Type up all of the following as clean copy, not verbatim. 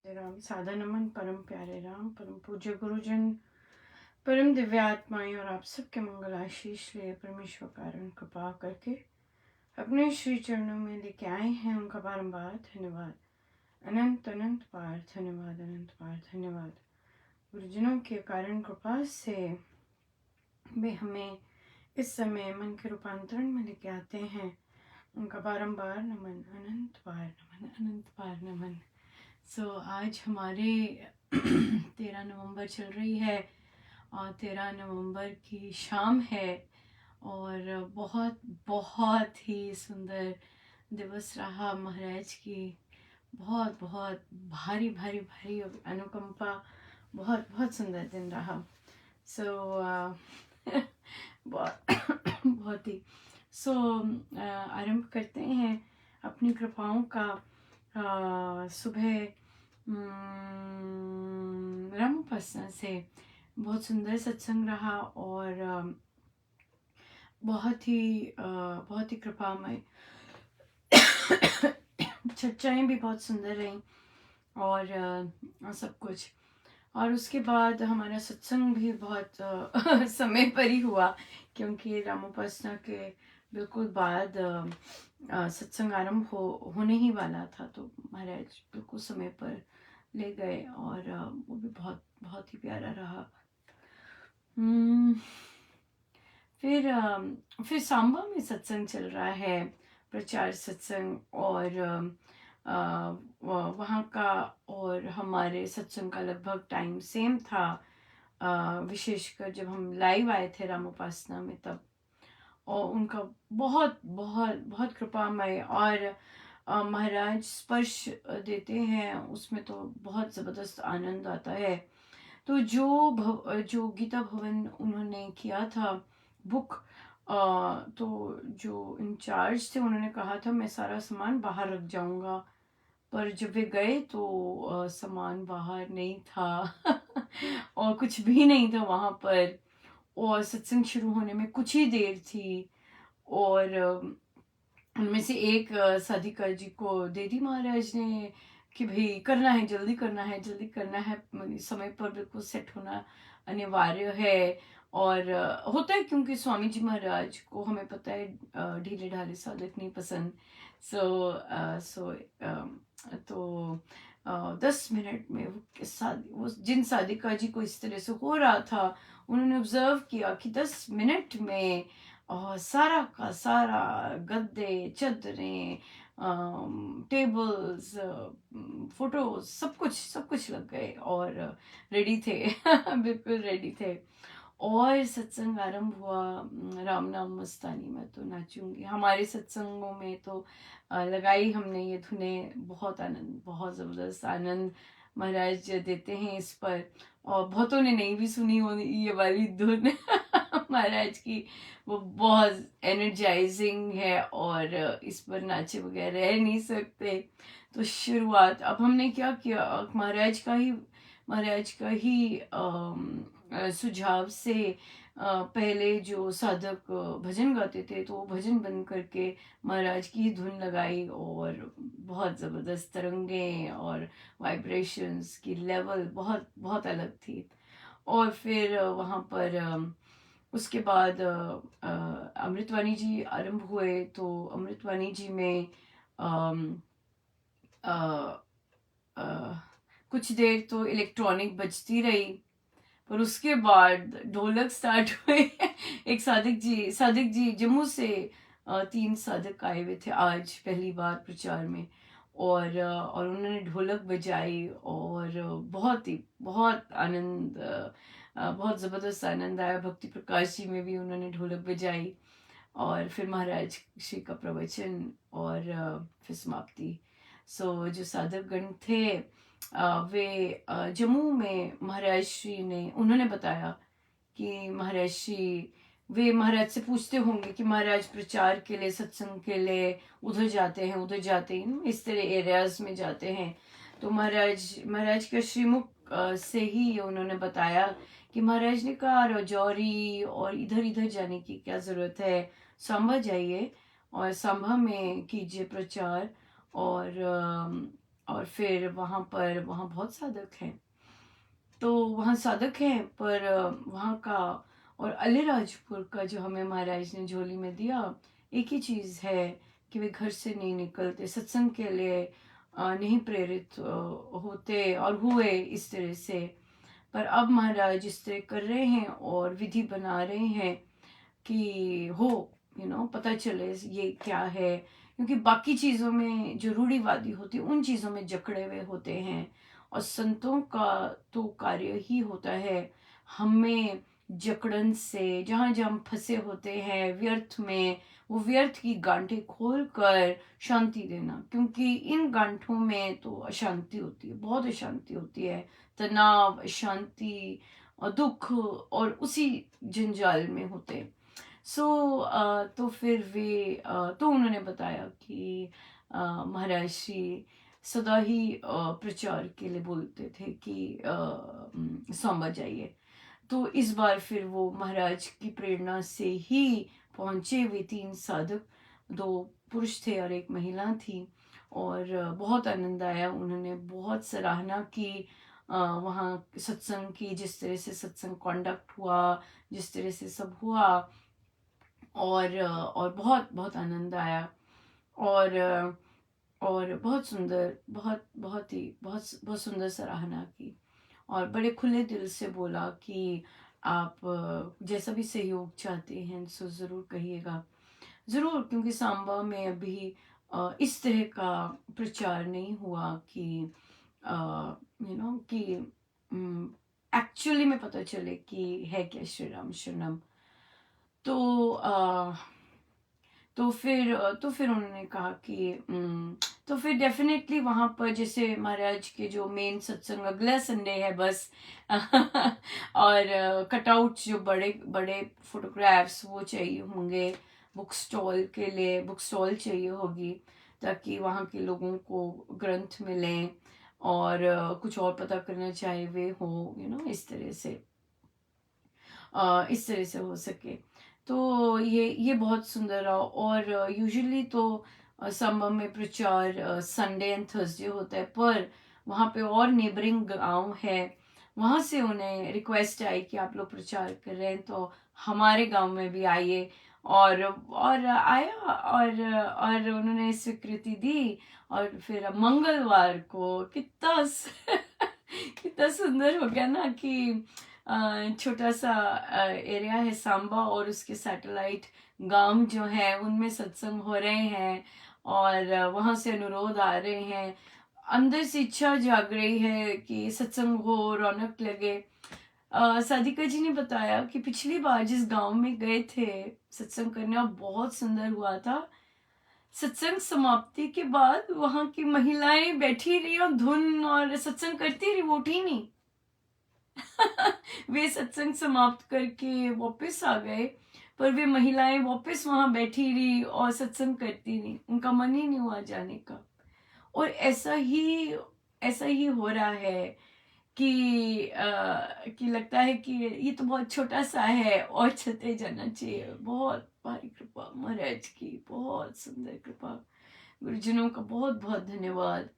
राम सादा नमन परम प्यारे राम परम पूज्य गुरुजन परम दिव्य आत्माएं और आप सबके मंगल आशीष लिए परमेश्वर कारण कृपा करके अपने श्री चरणों में लेके आए हैं। उनका बारंबार धन्यवाद, अनंत अनंत बार धन्यवाद, अनंत बार धन्यवाद। गुरुजनों के कारण कृपा से वे हमें इस समय मन के रूपांतरण में लेके आते हैं। उनका बारंबार नमन, अनंत बार नमन, अनंत बार नमन। आज हमारे 13 नवंबर चल रही है और 13 नवंबर की शाम है और बहुत बहुत ही सुंदर दिवस रहा। महाराज की बहुत बहुत भारी भारी भारी अनुकंपा, बहुत बहुत सुंदर दिन रहा। बहुत ही आरंभ करते हैं अपनी कृपाओं का। सुबह रामोपासना से बहुत सुंदर सत्संग रहा और बहुत ही कृपामय चर्चाएं भी बहुत सुंदर रहीं और सब कुछ। और उसके बाद हमारा सत्संग भी बहुत समय पर ही हुआ, क्योंकि रामोपासना के बिल्कुल बाद सत्संग आरंभ होने ही वाला था। तो महाराज बिल्कुल समय पर ले गए और वो भी बहुत बहुत ही प्यारा रहा। फिर सांबा में सत्संग चल रहा है, प्रचार सत्संग, और वहाँ का और हमारे सत्संग का लगभग टाइम सेम था। विशेषकर जब हम लाइव आए थे रामोपासना में तब, और उनका बहुत बहुत बहुत कृपामय और महाराज स्पर्श देते हैं उसमें तो बहुत ज़बरदस्त आनंद आता है। तो जो गीता भवन उन्होंने किया था बुक, तो जो इंचार्ज थे उन्होंने कहा था मैं सारा सामान बाहर रख जाऊंगा, पर जब वे गए तो सामान बाहर नहीं था और कुछ भी नहीं था वहाँ पर। और सत्संग शुरू होने में कुछ ही देर थी और उनमें से एक साधिका जी को दे दी महाराज ने कि भाई करना है, जल्दी करना है, जल्दी करना है, समय पर बिल्कुल सेट होना अनिवार्य है। और होता है क्योंकि स्वामी जी महाराज को हमें पता है ढीले ढाले साधक नहीं पसंद। तो 10 मिनट में वो जिन साधिका जी को इस तरह से हो रहा था उन्होंने ऑब्जर्व किया कि 10 मिनट में और सारा का सारा गद्दे, चद्दरें, टेबल्स, फोटोज, सब कुछ लग गए और रेडी थे बिल्कुल रेडी थे। और सत्संग आरंभ हुआ। राम नाम मस्तानी मैं तो नाचूंगी। हमारे सत्संगों में तो लगाई हमने ये धुनें, बहुत आनंद, बहुत ज़बरदस्त आनंद महाराज देते हैं इस पर। और बहुतों ने नहीं भी सुनी हो ये वाली धुन महाराज की, वो बहुत एनर्जाइजिंग है और इस पर नाचे बगैर रह नहीं सकते। तो शुरुआत अब हमने क्या किया, महाराज का ही सुझाव से पहले जो साधक भजन गाते थे तो वो भजन बंद करके महाराज की धुन लगाई और बहुत ज़बरदस्त तरंगे और वाइब्रेशंस की लेवल बहुत बहुत अलग थी। और फिर वहाँ पर उसके बाद अमृतवाणी जी आरंभ हुए। तो अमृतवाणी जी में कुछ देर तो इलेक्ट्रॉनिक बजती रही, पर उसके बाद ढोलक स्टार्ट हुए एक सादिक जी जम्मू से 3 साधक आए हुए थे आज पहली बार प्रचार में, और उन्होंने ढोलक बजाई और बहुत आनंद, बहुत ज़बरदस्त आनंद आया। भक्ति प्रकाश जी में भी उन्होंने ढोलक बजाई और फिर महाराज श्री का प्रवचन और फिर समाप्ति। जो साधक गण थे वे जम्मू में महाराज श्री ने उन्होंने बताया कि वे महाराज से पूछते होंगे कि महाराज प्रचार के लिए, सत्संग के लिए उधर जाते हैं, इस तरह एरियाज में जाते हैं। तो महाराज के श्रीमुख से ही उन्होंने बताया कि महाराज ने कहा राजौरी और इधर इधर जाने की क्या ज़रूरत है, सांबा जाइए और सांबा में कीजिए प्रचार। और और फिर वहाँ बहुत साधक हैं, तो वहाँ साधक हैं, पर वहाँ का और अलीराजपुर का जो हमें महाराज ने झोली में दिया, एक ही चीज़ है कि वे घर से नहीं निकलते, सत्संग के लिए नहीं प्रेरित होते और हुए इस तरह से। पर अब महाराज इस तरह कर रहे हैं और विधि बना रहे हैं कि हो पता चले ये क्या है, क्योंकि बाकी चीज़ों में जो रूढ़िवादी होती है उन चीज़ों में जकड़े हुए होते हैं, और संतों का तो कार्य ही होता है हमें जकड़न से, जहाँ जहाँ हम फंसे होते हैं व्यर्थ में, वो व्यर्थ की गांठें खोल कर शांति देना, क्योंकि इन गांठों में तो अशांति होती है, बहुत अशांति होती है, तनाव, अशांति और दुख, और उसी जंजाल में होते हैं। तो फिर तो उन्होंने बताया कि महाराज श्री सदा ही प्रचार के लिए बोलते थे कि सांबा जाइए। तो इस बार फिर वो महाराज की प्रेरणा से ही पहुंचे हुए 3 साधक, 2 पुरुष थे और 1 महिला थी, और बहुत आनंद आया। उन्होंने बहुत सराहना की वहाँ सत्संग की, जिस तरह से सत्संग कॉन्डक्ट हुआ, जिस तरह से सब हुआ, और बहुत बहुत आनंद आया, और और बहुत सुंदर, बहुत सुंदर सराहना की, और बड़े खुले दिल से बोला कि आप जैसा भी सहयोग चाहते हैं सो ज़रूर कहिएगा, ज़रूर, क्योंकि सांबा में अभी इस तरह का प्रचार नहीं हुआ कि कि एक्चुअली में पता चले कि है क्या श्री राम शरणम। तो तो फिर उन्होंने कहा कि तो फिर डेफिनेटली वहाँ पर जैसे महाराज के जो मेन सत्संग अगला संडे है बस और कटआउट जो बड़े बड़े फोटोग्राफ्स वो चाहिए होंगे, बुक स्टॉल के लिए बुक स्टॉल चाहिए होगी, ताकि वहाँ के लोगों को ग्रंथ मिलें, और कुछ और पता करना चाहे वे हो इस तरह से हो सके। तो ये बहुत सुंदर रहा, और यूजुअली तो संभव में प्रचार संडे एंड थर्सडे होता है, पर वहाँ पे और नेबरिंग गांव है, वहाँ से उन्हें रिक्वेस्ट आई कि आप लोग प्रचार कर रहे हैं तो हमारे गांव में भी आइए, और आया, और उन्होंने स्वीकृति दी, और फिर मंगलवार को कितना सुंदर हो गया ना कि छोटा सा एरिया है सांबा, और उसके सैटेलाइट गांव जो है उनमें सत्संग हो रहे हैं, और वहां से अनुरोध आ रहे हैं, अंदर से इच्छा जाग रही है कि सत्संग हो, रौनक लगे। साधिका जी ने बताया कि पिछली बार जिस गांव में गए थे सत्संग करने, और बहुत सुंदर हुआ था, सत्संग समाप्ति के बाद वहां की महिलाएं बैठी रही और धुन और सत्संग करती रही, वो उठी नहीं। वे सत्संग समाप्त करके वापस आ गए, पर वे महिलाएं वापस वहां बैठी रही और सत्संग करती रही, उनका मन ही नहीं हुआ जाने का। और ऐसा ही हो रहा है कि लगता है कि ये तो बहुत छोटा सा है और चलते जाना चाहिए। बहुत भारी कृपा महाराज की, बहुत सुंदर कृपा, गुरुजनों का बहुत बहुत धन्यवाद।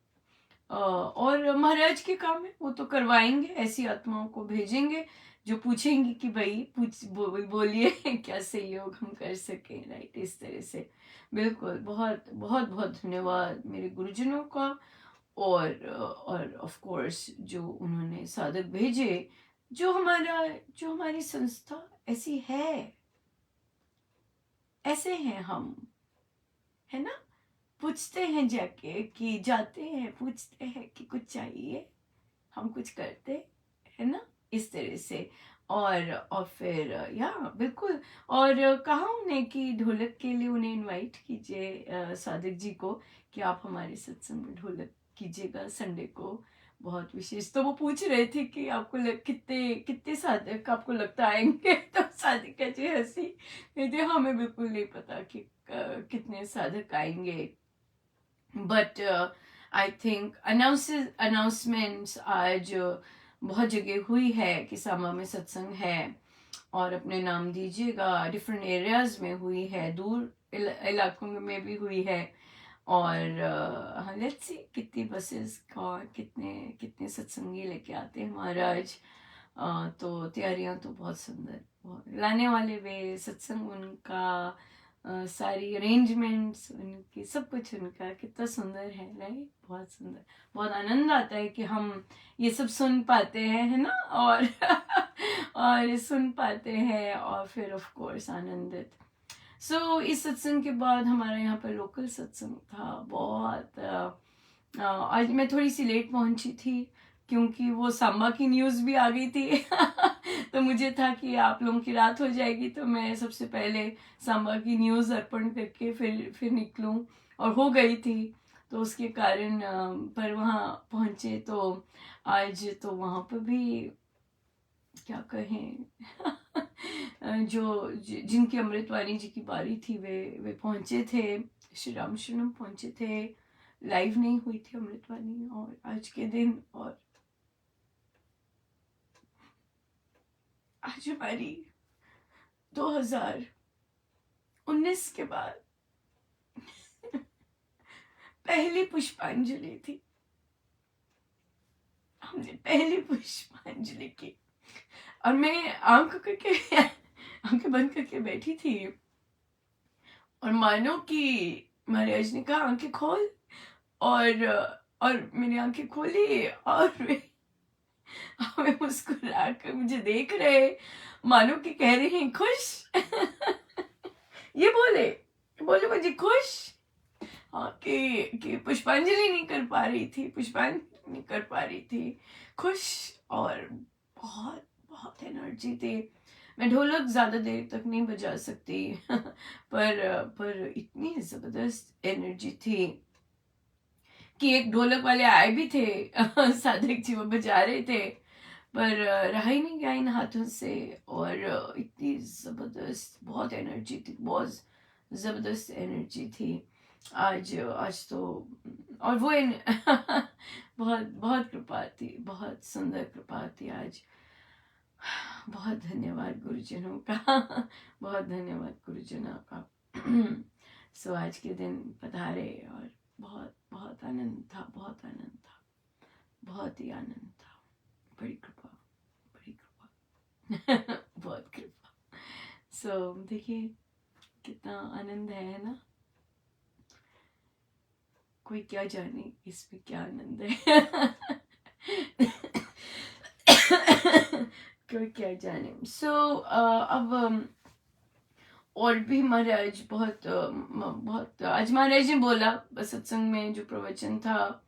और महाराज के काम है वो तो करवाएंगे, ऐसी आत्माओं को भेजेंगे जो पूछेंगी कि भाई बोलिए क्या सहयोग हम कर सके, राइट, इस तरह से। बिल्कुल, बहुत बहुत बहुत धन्यवाद मेरे गुरुजनों का, और ऑफ कोर्स जो उन्होंने साधक भेजे, जो हमारी संस्था ऐसी है, ऐसे हैं हम, है ना, पूछते हैं जाके कि जाते हैं पूछते हैं कि कुछ चाहिए, हम कुछ करते, है ना, इस तरह से। और फिर या बिल्कुल, और कहा उन्हें कि ढोलक के लिए उन्हें इनवाइट कीजिए साधक जी को, कि आप हमारे सत्संग में ढोलक कीजिएगा संडे को, बहुत विशेष। तो वो पूछ रहे थे कि आपको कितने कितने साधक आपको लगता आएंगे, तो साधिका जी हंसी, कहते हमें बिल्कुल नहीं पता कि कितने साधक आएंगे, बट आई थिंक अनाउंसमेंट्स आज बहुत जगह हुई है कि सांबा में सत्संग है, और अपने नाम दीजिएगा, डिफरेंट एरियाज में हुई है, दूर इलाकों में भी हुई है, और हाँ, लेट्स सी कितनी बसेस का कितने कितने सत्संगी लेके आते हैं महाराज। तो तैयारियां तो बहुत सुंदर, लाने वाले वे सत्संग उनका, सारी अरेंजमेंट्स उनकी, सब कुछ उनका कितना सुंदर है, राइट? बहुत सुंदर, बहुत आनंद आता है कि हम ये सब सुन पाते हैं, है ना? और और सुन पाते हैं और फिर ऑफ कोर्स आनंदित। इस सत्संग के बाद हमारा यहाँ पर लोकल सत्संग था। बहुत आज मैं थोड़ी सी लेट पहुंची थी क्योंकि वो सांबा की न्यूज़ भी आ गई थी। तो मुझे था कि आप लोगों की रात हो जाएगी, तो मैं सबसे पहले सांबा की न्यूज़ अर्पण करके फिर निकलूं, और हो गई थी। तो उसके कारण पर वहाँ पहुँचे तो आज तो वहाँ पर भी क्या कहें। जिनकी अमृतवाणी जी की बारी थी वे पहुंचे थे, श्री रामशरणम पहुंचे थे। लाइव नहीं हुई थी अमृतवाणी और आज के दिन, और आज हमारी 2019 के बाद पहली पुष्पांजलि थी। हमने पहली पुष्पांजलि की और मैं आंखें बंद करके बैठी थी, और मानो कि महाराज ने कहा आंखें खोल, और मैंने आंखें खोली और वे हमें मुस्कुरा कर मुझे देख रहे, मानो कि कह रहे हैं खुश। ये बोले बोले मुझे खुश। हाँ, कि पुष्पांजलि नहीं कर पा रही थी, पुष्पांजलि नहीं कर पा रही थी, खुश। और बहुत बहुत एनर्जी थी। मैं ढोलक ज्यादा देर तक नहीं बजा सकती पर इतनी जबरदस्त एनर्जी थी कि एक ढोलक वाले आए भी थे। साधक जी वो बजा रहे थे, पर रहा ही नहीं गया इन हाथों से। और इतनी जबरदस्त, बहुत एनर्जी थी, बहुत जबरदस्त एनर्जी थी आज। आज तो और वो बहुत बहुत कृपा थी, बहुत सुंदर कृपा थी आज। बहुत धन्यवाद गुरुजनों का। बहुत धन्यवाद गुरुजनों का। आज के दिन पधारे और बहुत बहुत आनंद था, बहुत आनंद था, बहुत ही आनंद था। बड़ी कृपा, बड़ी कृपा। बहुत कृपा। देखिए कितना आनंद है ना। कोई क्या जाने इसमें क्या आनंद है। कोई क्या जाने। अब और भी महाराज बहुत आज महाराज ने बोला सत्संग में, जो प्रवचन था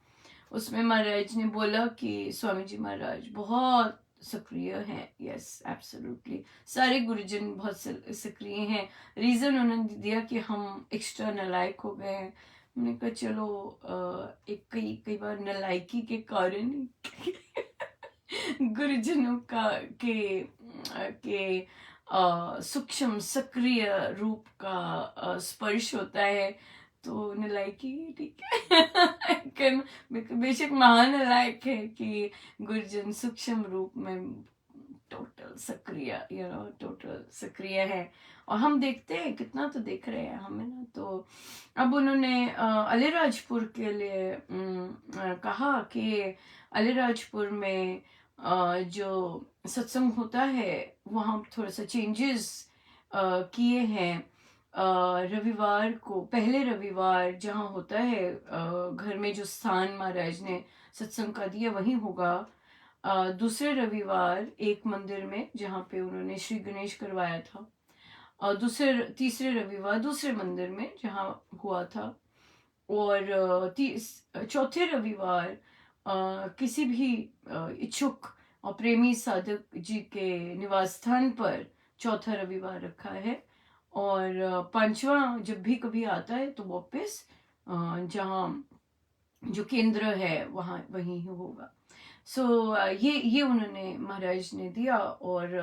उसमें महाराज ने बोला कि स्वामी जी महाराज बहुत सक्रिय हैं। यस, एब्सोल्युटली, सारे गुरुजन बहुत सक्रिय हैं। रीजन उन्होंने दिया कि हम एक्स्ट्रा नालायक हो गए हैं। मैंने कहा चलो एक कई बार नालायकी के कारण गुरुजनों के सूक्ष्म सक्रिय रूप का स्पर्श होता है, तो नालायकी ठीक है। बेशक महान नालायक है कि गुरुजन सूक्ष्म रूप में टोटल सक्रिय, टोटल सक्रिय है। और हम देखते हैं कितना, तो देख रहे हैं हमें ना। तो अब उन्होंने अलीराजपुर के लिए कहा कि अलीराजपुर में जो सत्संग होता है वहाँ थोड़ा सा चेंजेस किए हैं। रविवार को, पहले रविवार जहाँ होता है घर में जो स्थान महाराज ने सत्संग का दिया वहीं होगा। दूसरे रविवार एक मंदिर में जहाँ पे उन्होंने श्री गणेश करवाया था, और तीसरे रविवार दूसरे मंदिर में जहाँ हुआ था। और चौथे रविवार किसी भी इच्छुक और प्रेमी साधक जी के निवास स्थान पर चौथा रविवार रखा है। और पांचवा जब भी कभी आता है तो वापस जहाँ जो केंद्र है वहाँ वहीं होगा। ये उन्होंने महाराज ने दिया। और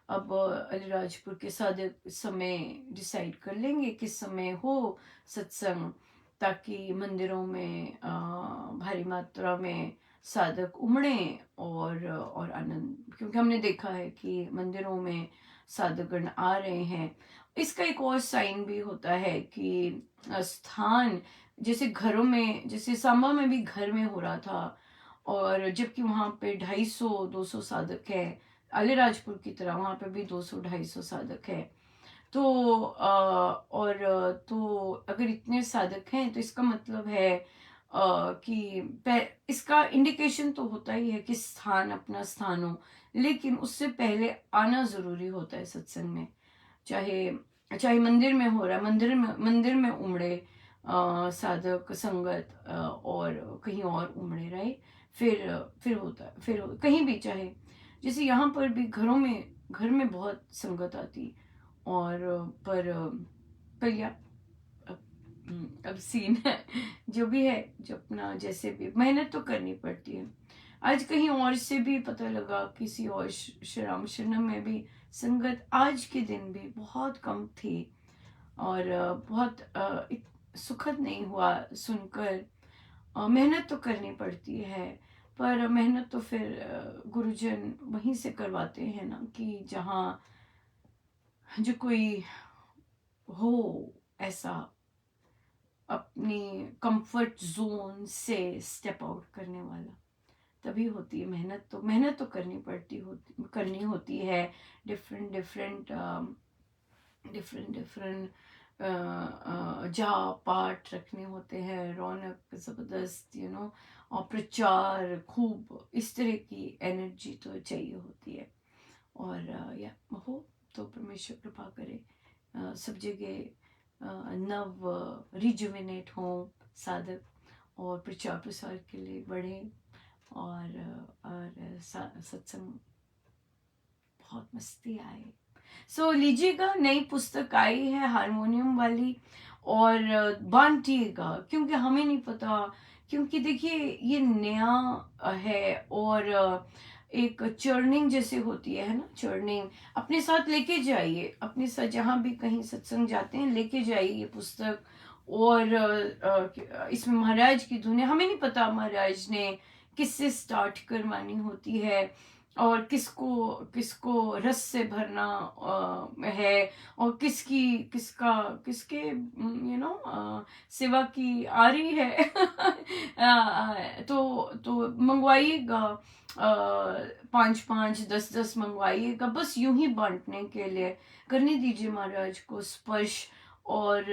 अब अलीराजपुर के साधक समय डिसाइड कर लेंगे किस समय हो सत्संग, ताकि मंदिरों में भारी मात्रा में साधक उमड़े और आनंद, क्योंकि हमने देखा है कि मंदिरों में साधकगण आ रहे हैं। इसका एक और साइन भी होता है कि स्थान जैसे घरों में, जैसे सांबा में भी घर में हो रहा था, और जबकि वहाँ पे 250-200 साधक है। अलीराजपुर की तरह वहाँ पे भी 200-250 साधक है। तो तो अगर इतने साधक हैं तो इसका मतलब है कि इसका इंडिकेशन तो होता ही है कि स्थान अपना स्थान हो, लेकिन उससे पहले आना जरूरी होता है सत्संग में। चाहे चाहे मंदिर में हो रहा है, मंदिर में उमड़े साधक संगत, और कहीं और उमड़े, राइट। फिर होता है, कहीं भी, चाहे जैसे यहाँ पर भी घर में बहुत संगत आती, और पर या अब सीन है जो भी है, जो अपना जैसे भी मेहनत तो करनी पड़ती है। आज कहीं और से भी पता लगा, किसी और श्रीराम शरणम में भी संगत आज के दिन भी बहुत कम थी, और बहुत सुखद नहीं हुआ सुनकर। मेहनत तो करनी पड़ती है, पर मेहनत तो फिर गुरुजन वहीं से करवाते हैं ना, कि जहाँ जो कोई हो ऐसा अपनी कंफर्ट जोन से स्टेप आउट करने वाला, तभी होती है मेहनत। तो मेहनत तो करनी होती है। डिफरेंट डिफरेंट डिफरेंट डिफरेंट जा पाठ रखने होते हैं, रौनक जबरदस्त, और प्रचार खूब, इस तरह की एनर्जी तो चाहिए होती है। और या हो तो परमेश्वर कृपा करे, सब जगह नव रिजुविनेट हो साधक, और प्रचार प्रसार के लिए बढ़े, और सत्संग बहुत मस्ती आए। सो लीजिएगा, नई पुस्तक आई है हारमोनियम वाली, और बांटिएगा, क्योंकि हमें नहीं पता, क्योंकि देखिए ये नया है, और एक चर्निंग जैसे होती है ना, चर्निंग अपने साथ लेके जाइए, अपने साथ जहाँ भी कहीं सत्संग जाते हैं लेके जाइए ये पुस्तक। और इसमें महाराज की धुन है, हमें नहीं पता महाराज ने किससे स्टार्ट करवानी होती है, और किसको किसको रस से भरना है, और किसके सेवा की आ रही है। तो मंगवाइएगा, 5-5, 10-10 मंगवाइएगा, बस यूं ही बांटने के लिए। करने दीजिए महाराज को स्पर्श। और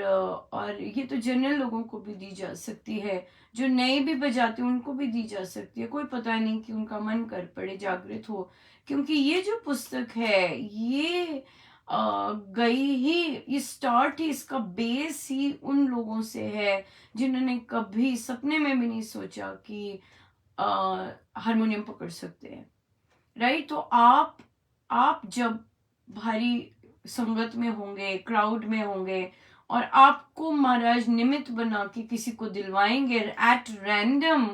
ये तो जनरल लोगों को भी दी जा सकती है, जो नए भी बजाते हैं उनको भी दी जा सकती है, कोई पता नहीं कि उनका मन कर पड़े, जागृत हो। क्योंकि ये जो पुस्तक है, ये गई ही, ये स्टार्ट ही, इसका बेस ही उन लोगों से है जिन्होंने कभी सपने में भी नहीं सोचा कि हारमोनियम पकड़ सकते हैं, राइट। तो आप जब भारी संगत में होंगे, क्राउड में होंगे, और आपको महाराज निमित्त बना के किसी को दिलवाएंगे एट रैंडम,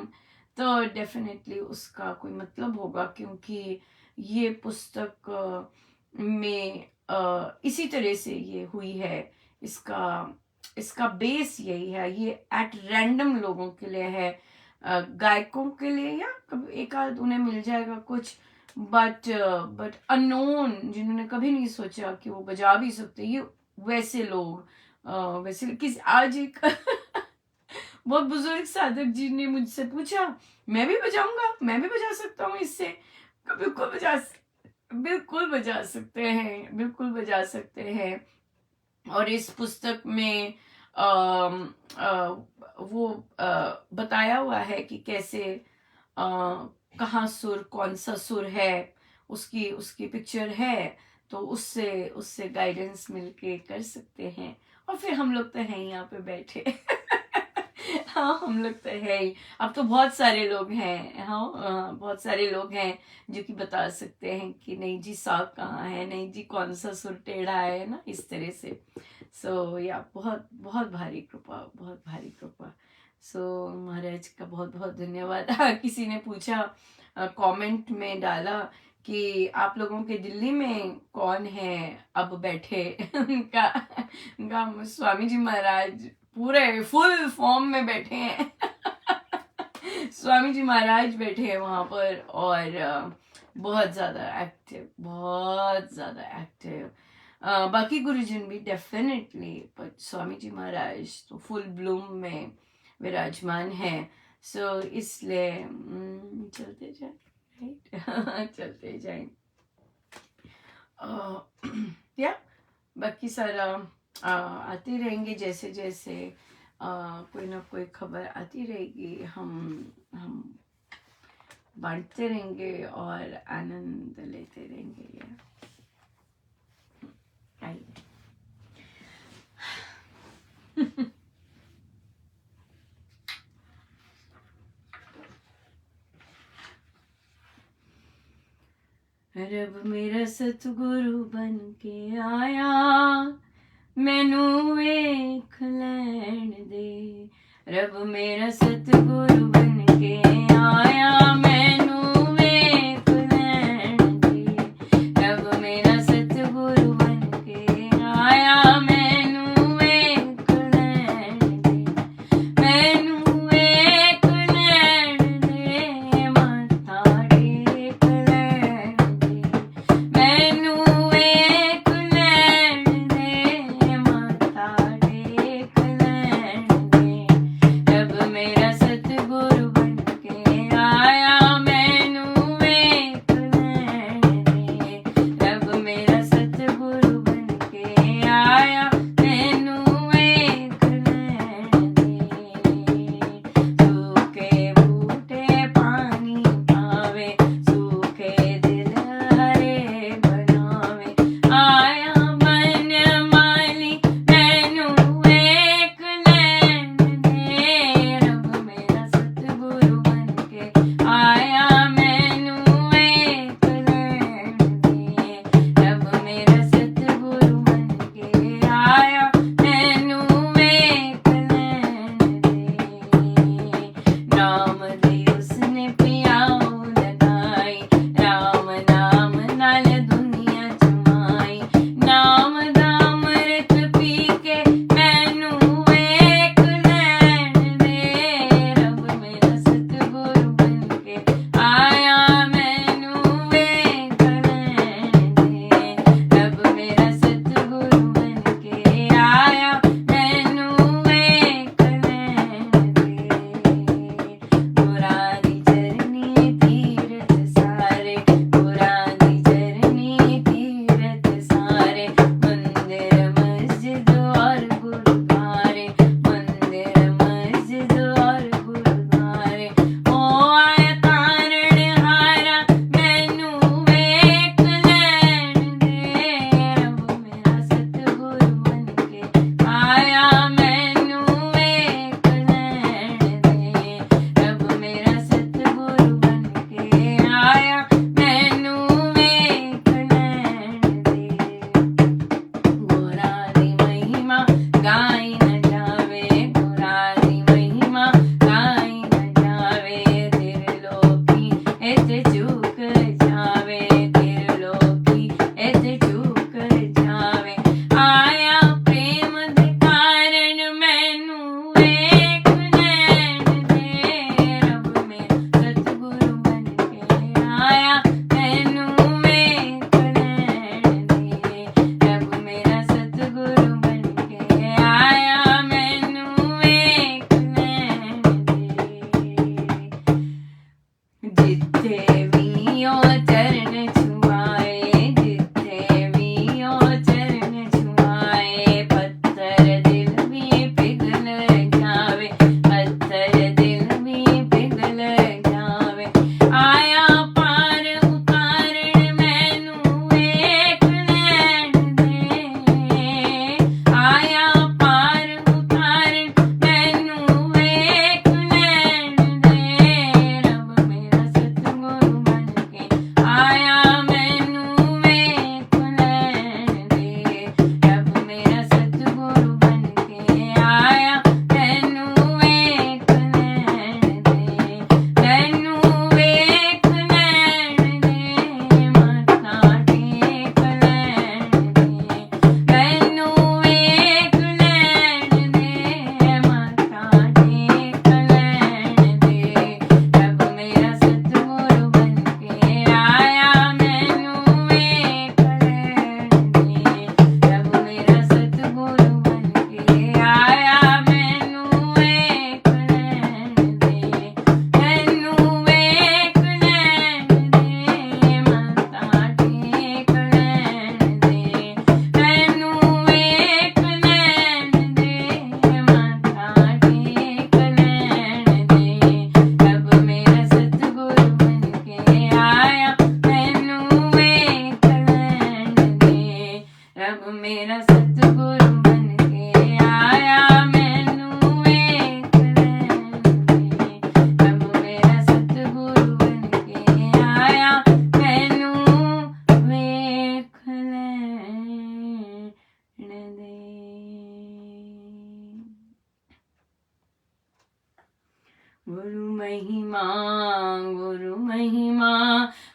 तो डेफिनेटली उसका कोई मतलब होगा, क्योंकि ये पुस्तक में इसी तरह से ये हुई है। इसका इसका बेस यही है, ये एट रैंडम लोगों के लिए है, गायकों के लिए, या कभी एक आध उन्हें मिल जाएगा कुछ, बट अननोन, जिन्होंने कभी नहीं सोचा कि वो बजा भी सकते, ये वैसे लोग, वैसे किस आज एक बहुत बुजुर्ग साधक जी ने मुझसे पूछा, मैं भी बजाऊंगा, मैं भी बजा सकता हूँ इससे। बिल्कुल बजा सकते हैं, बिल्कुल बजा सकते हैं। और इस पुस्तक में वो बताया हुआ है कि कैसे, कहाँ सुर, कौन सा सुर है, उसकी उसकी पिक्चर है, तो उससे उससे गाइडेंस मिलके कर सकते हैं। और फिर हम लोग तो हैं यहाँ पे बैठे। हाँ, हम लोग तो है ही। अब तो बहुत सारे लोग हैं, हाँ, बहुत सारे लोग हैं जो कि बता सकते हैं कि नहीं जी साग कहाँ है, नहीं जी कौन सा सुर टेढ़ा है ना, इस तरह से। सो या बहुत बहुत भारी कृपा, बहुत भारी कृपा। सो महाराज का बहुत बहुत धन्यवाद। किसी ने पूछा, कमेंट में डाला कि आप लोगों के दिल्ली में कौन है अब बैठे। उनका स्वामी जी महाराज पूरे फुल फॉर्म में बैठे हैं। स्वामी जी महाराज बैठे हैं वहां पर, और बहुत ज्यादा एक्टिव, बहुत ज्यादा एक्टिव। बाकी गुरुजन भी डेफिनेटली, पर स्वामी जी महाराज तो फुल ब्लूम में विराजमान है। सो इसलिए चलते जाए, राइट। चलते जाए। या बाकी सारा आती रहेंगे, जैसे जैसे कोई ना कोई खबर आती रहेगी, हम बांटते रहेंगे और आनंद लेते रहेंगे। रब मेरा सतगुरु बन के आया, मैनू वेख लैण दे। रब मेरा सतगुरु बन के आया, मैनू वेख लैण दे। रब मेरा सतगुरु बन के आया, मैनू वेख लैण दे। मैनू वेख लैण दे, मत्था टेक लैण दे। मैनू वेख लैण दे, मत्था टेक लैण दे। रब मेरा सतगुरु बन के आया, मैनू वेख लैण दे। रब मेरा सतगुरु बन के आया, मैनू वेख लैण दे। सूखे बूटे पानी पावे, सूखे दिल हरे बनावे। आया मन माली, मैनू वेख लैण दे। रब मेरा सतगुरु बन के आया, मैनू वेख लैण दे। रब मेरा सतगुरु बन के आया, मैनू वेख लैण दे। नाम दी उसने पियाऊ लगाई, राम नाम नाल दुनिया जमाई। नाम दा अमृत पी के मैनू वेख लैण दे। रब मेरा सतगुरु बन के आया, मैनू वेख लैण दे। रब मेरा सतगुरु बन के आया, मैनू वेख लैण दे। गुरां दी चरनी तीरथ सारे, गुरां दी चरनी तीरथ सारे। मंदिर मस्जिद और गुरुद्वारे, मंदिर मस्जिद और गुरुद्वारे। ओ आया तारण हारा, मैनू वेख लैण दे। रब मेरा सतगुरु बन के आया, मैनू वेख लैण दे। रब मेरा सतगुरु बन के आया, मैनू वेख लैण दे। गुरां दी महिमा गाई न जावे, गुरां दी महिमा गाई न जावे। त्रिलोकी इत्थे चूक जावे, त्रिलोकी इत्थे चूक जावे। आया प्रेम दे कारण, मैनू वेख लैण दे। रब मेरा सतगुरु बन के आया, मैनू वेख लैण दे। रब मेरा सतगुरु बन के आया, मैनू वेख लैण दे। जिथे भी ओ चरण छुआए, जिथे भी ओ चरण छुआए। पत्थर दिल भी पिघल जावे, पत्थर दिल भी पिघल जावे। आया पार उतारण, मैनू वेख लैण दे। आया पार उतारण, मैनू वेख लैण दे। रब मेरा सतगुरु बन के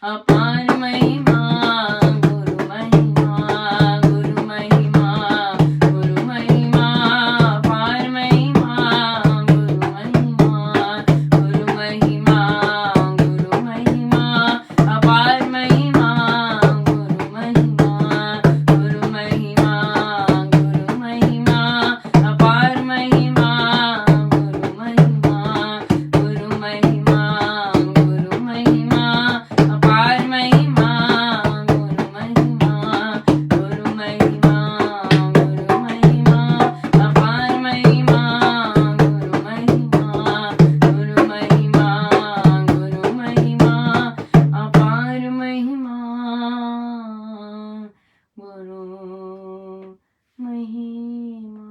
अपार महिमा गुरु महिमा गुरु महिमा गुरु महिमा अपार महिमा गुरु महिमा गुरु महिमा गुरु महिमा अपार महिमा गुरु महिमा गुरु महिमा गुरु महिमा अपार महिमा गुरु महिमा गुरु महिमा गुरु महिमा अपार महिमा गुरु महिमा गुरु महिमा गुरु महिमा अपार महिमा गुरु महिमा गुरु महिमा गुरु महिमा अपार महिमा गुरु महिमा।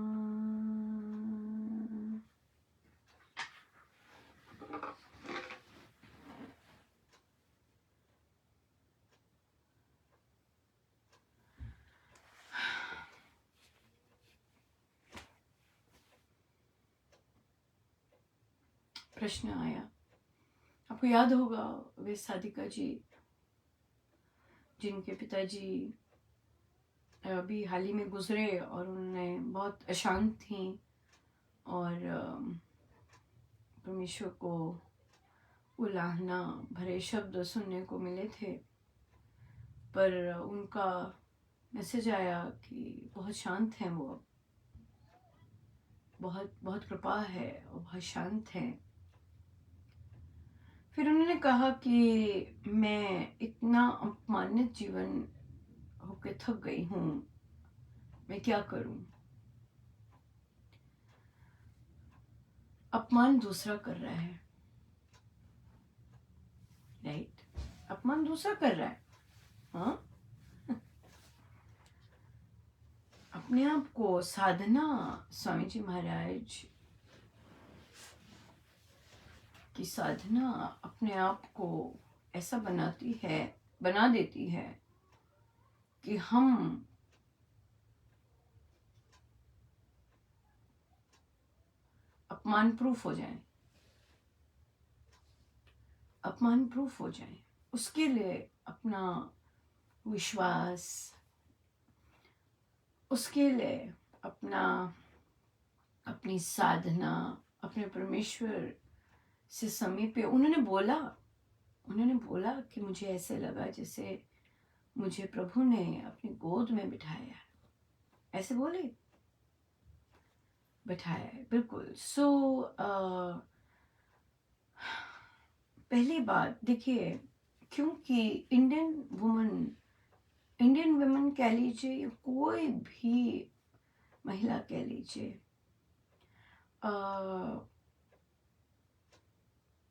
प्रश्न आया, आपको याद होगा वे साधिका जी जिनके पिताजी अभी हाल ही में गुजरे और उन्होंने बहुत अशांत थी और परमेश्वर को उलाहना भरे शब्द सुनने को मिले थे, पर उनका मैसेज आया कि बहुत शांत हैं वो, बहुत बहुत कृपा है और बहुत शांत हैं। फिर उन्होंने कहा कि मैं इतना अपमानित जीवन होके थक गई हूँ, मैं क्या करूँ। अपमान दूसरा कर रहा है, राइट, अपमान दूसरा कर रहा है। हाँ, अपने आप को साधना स्वामी जी महाराज की साधना अपने आप को ऐसा बना देती है कि हम अपमान प्रूफ हो जाएं। उसके लिए अपना विश्वास, उसके लिए अपनी साधना, अपने परमेश्वर से समीप। उन्होंने बोला कि मुझे ऐसे लगा जैसे मुझे प्रभु ने अपनी गोद में बिठाया, ऐसे बिठाया है, बिल्कुल। पहली बात देखिए, क्योंकि इंडियन वुमन कह लीजिए, कोई भी महिला कह लीजिए,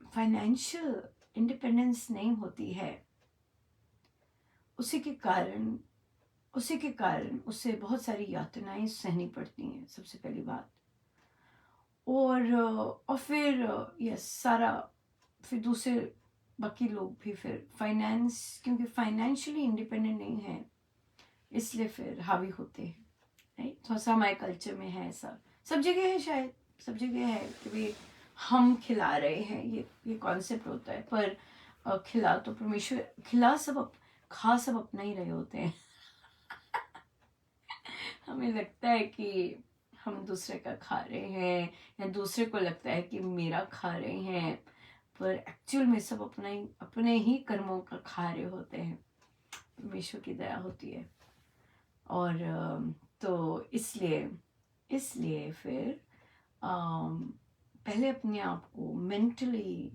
फाइनेंशियल इंडिपेंडेंस नहीं होती है। उसी के कारण उसे बहुत सारी यातनाएं सहनी पड़ती हैं, सबसे पहली बात। और फिर ये सारा, फिर दूसरे बाकी लोग भी फिर क्योंकि फाइनेंशियली इंडिपेंडेंट नहीं है, इसलिए फिर हावी होते हैं, राइट। थोड़ा सा हमारे कल्चर में है, ऐसा सब जगह है, शायद सब जगह है कि भाई हम खिला रहे हैं, ये कॉन्सेप्ट होता है। पर खिला तो परमेश्वर, खा सब अपना ही रहे होते हैं। हमें लगता है कि हम दूसरे का खा रहे हैं, या दूसरे को लगता है कि मेरा खा रहे हैं, पर एक्चुअल में सब अपने ही कर्मों का खा रहे होते हैं। परमेश्वर की दया होती है। और तो इसलिए फिर पहले अपने आप को mentally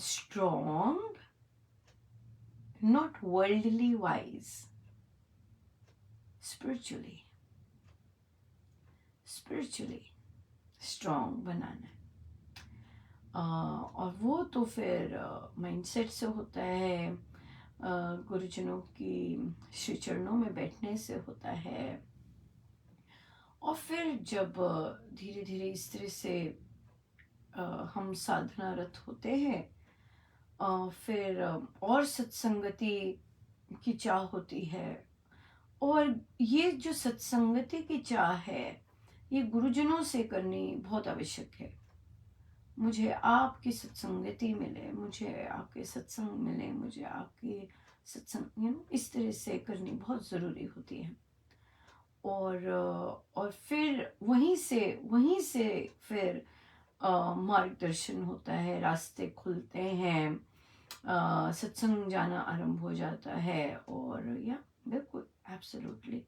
strong, not worldly wise, spiritually strong बनाना है। और वो तो फिर माइंडसेट से होता है, गुरुजनों की श्री चरणों में बैठने से होता है। और फिर जब धीरे धीरे इस तरह से हम साधनारत होते हैं, फिर और सत्संगति की चाह होती है। और ये जो सत्संगति की चाह है, ये गुरुजनों से करनी बहुत आवश्यक है। मुझे आपकी सत्संगति मिले, मुझे आपके सत्संग मिले, मुझे आपकी सत्संग इस तरह से करनी बहुत ज़रूरी होती है। और फिर वहीं से फिर मार्गदर्शन होता है, रास्ते खुलते हैं, सत्संग जाना आरंभ हो जाता है। और या बिल्कुल एब्सोल्युटली।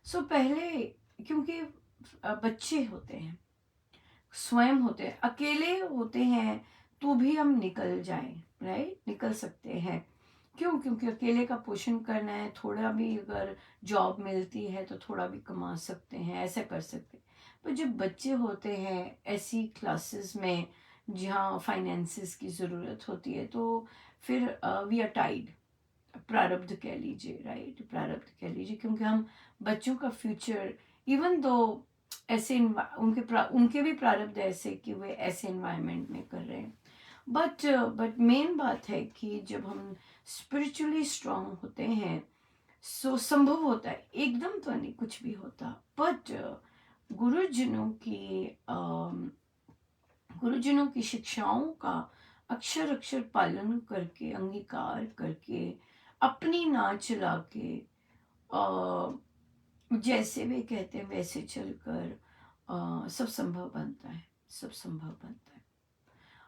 सो पहले, क्योंकि बच्चे होते हैं, स्वयं होते हैं, अकेले होते हैं, तो भी हम निकल जाएं, राइट, निकल सकते हैं। क्यों? क्योंकि अकेले का पोषण करना है, थोड़ा भी अगर जॉब मिलती है तो थोड़ा भी कमा सकते हैं, ऐसा कर सकते हैं। पर जब बच्चे होते हैं ऐसी क्लासेस में जहाँ फाइनेंसिस की ज़रूरत होती है, तो फिर वी आर टाइड, प्रारब्ध कह लीजिए, राइट, प्रारब्ध कह लीजिए, क्योंकि हम बच्चों का फ्यूचर, इवन दो ऐसे उनके भी प्रारब्ध ऐसे कि वे ऐसे एनवायरनमेंट में कर रहे हैं। बट मेन बात है कि जब हम स्पिरिचुअली स्ट्रांग होते हैं, सो संभव होता है, एकदम तो नहीं कुछ भी होता, बट गुरुजनों की गुरुजनों की शिक्षाओं का अक्षर अक्षर पालन करके, अंगीकार करके, अपनी ना चला के, जैसे वे कहते हैं वैसे चलकर सब संभव बनता है, सब संभव बनता है।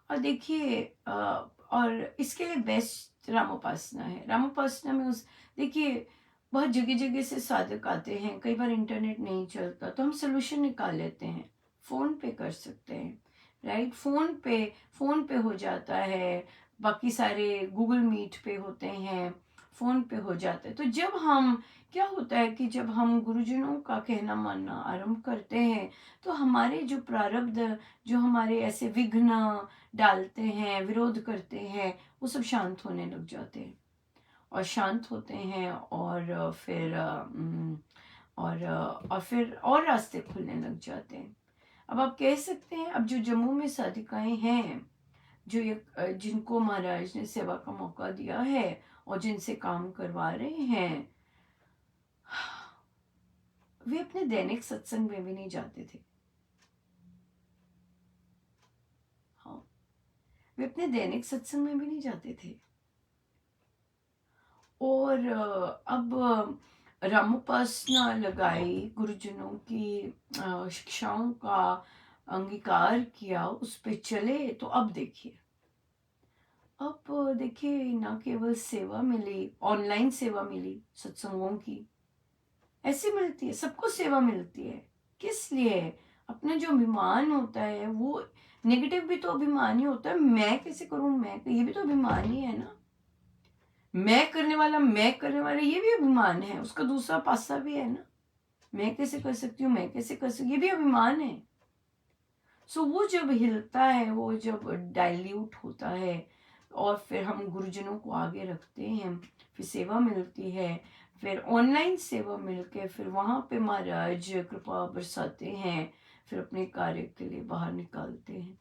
और देखिए और इसके लिए बेस्ट रामोपासना है। रामोपासना में उस देखिए बहुत जगह जगह से साधक आते हैं, कई बार इंटरनेट नहीं चलता तो हम सोल्यूशन निकाल लेते हैं, फ़ोन पे कर सकते हैं, राइट, फ़ोन पे हो जाता है, बाकी सारे गूगल मीट पे होते हैं, फ़ोन पे हो जाता है। तो जब हम, क्या होता है कि जब हम गुरुजनों का कहना मानना आरंभ करते हैं, तो हमारे जो प्रारब्ध, जो हमारे ऐसे विघ्न डालते हैं, विरोध करते हैं, वो सब शांत होने लग जाते हैं, और शांत होते हैं, और फिर और रास्ते खुलने लग जाते हैं। अब आप कह सकते हैं, अब जो जम्मू में साधिकाएं हैं, जो ये जिनको महाराज ने सेवा का मौका दिया है और जिनसे काम करवा रहे हैं, वे अपने दैनिक सत्संग में भी नहीं जाते थे। हाँ, वे अपने दैनिक सत्संग में भी नहीं जाते थे। और अब रामोपासना लगाई, गुरुजनों की शिक्षाओं का अंगीकार किया, उस पे चले, तो अब देखिए, अब देखिए, ना केवल सेवा मिली, ऑनलाइन सेवा मिली सत्संगों की, ऐसी मिलती है, सबको सेवा मिलती है। किस लिए? अपना जो अभिमान होता है, वो नेगेटिव भी तो अभिमान ही होता है, मैं कैसे करूं, मैं, ये भी तो अभिमान ही है ना, मैं करने वाला ये भी अभिमान है, उसका दूसरा पासा भी है ना, मैं कैसे कर सकती हूँ, मैं कैसे कर सकती, ये भी अभिमान है। सो वो जब हिलता है, वो जब डाइल्यूट होता है, और फिर हम गुरुजनों को आगे रखते हैं, फिर सेवा मिलती है, फिर ऑनलाइन सेवा मिलके फिर वहाँ पे महाराज कृपा बरसाते हैं, फिर अपने कार्य के लिए बाहर निकालते हैं,